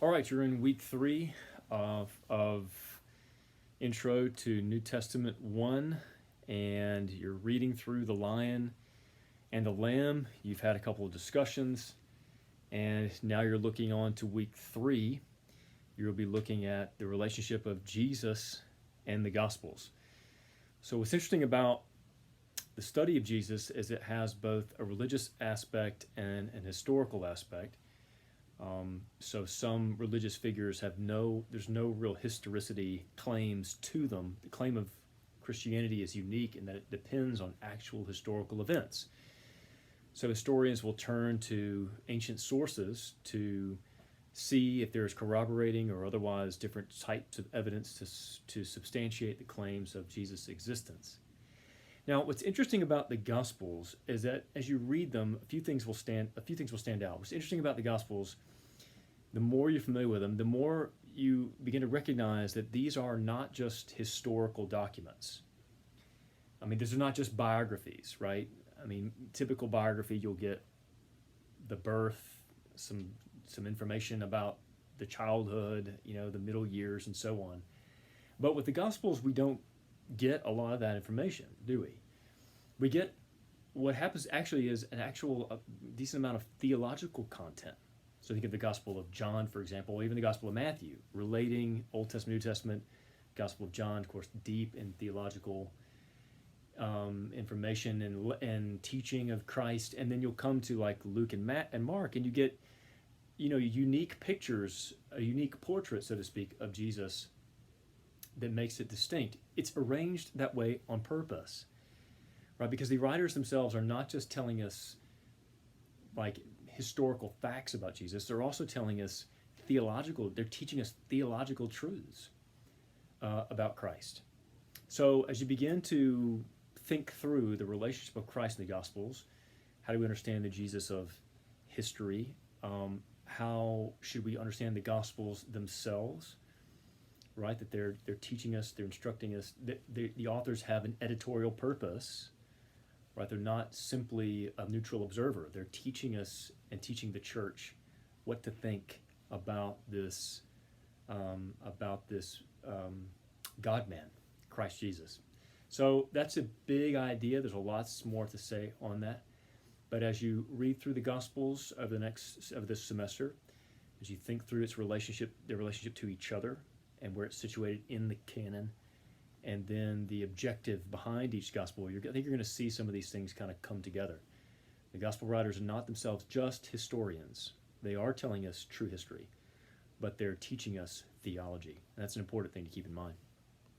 All right, you're in week 3 of Intro to New Testament 1, and you're reading through the Lion and the Lamb. You've had a couple of discussions, and now you're looking on to week 3. You'll be looking at the relationship of Jesus and the Gospels. So, what's interesting about the study of Jesus is it has both a religious aspect and an historical aspect. So some religious figures there's no real historicity claims to them. The claim of Christianity is unique in that it depends on actual historical events. So historians will turn to ancient sources to see if there's corroborating or otherwise different types of evidence to substantiate the claims of Jesus' existence. Now, what's interesting about the Gospels is that as you read them, a few things will stand out. What's interesting about the Gospels, the more you're familiar with them, the more you begin to recognize that these are not just historical documents. I mean, these are not just biographies, right? I mean, typical biography, you'll get the birth, some information about the childhood, the middle years, and so on. But with the Gospels, we don't get a lot of that information, do we? We get what happens actually is a decent amount of theological content. So think of the Gospel of John, for example, or even the Gospel of Matthew, relating Old Testament, New Testament. Gospel of John, of course, deep in theological information and teaching of Christ. And then you'll come to like Luke and Mark, and you get unique pictures, a unique portrait, so to speak, of Jesus that makes it distinct. It's arranged that way on purpose, right? Because the writers themselves are not just telling us like historical facts about Jesus, they're also telling us they're teaching us theological truths about Christ. So as you begin to think through the relationship of Christ in the Gospels, how do we understand the Jesus of history? How should we understand the Gospels themselves? Right, that they're teaching us, they're instructing us. The authors have an editorial purpose, right? They're not simply a neutral observer. They're teaching us and teaching the church what to think about this God-man, Christ Jesus. So that's a big idea. There's a lot more to say on that. But as you read through the Gospels of this semester, as you think through their relationship to each other, and where it's situated in the canon, and then the objective behind each gospel, I think you're going to see some of these things kind of come together. The gospel writers are not themselves just historians. They are telling us true history, but they're teaching us theology. And that's an important thing to keep in mind.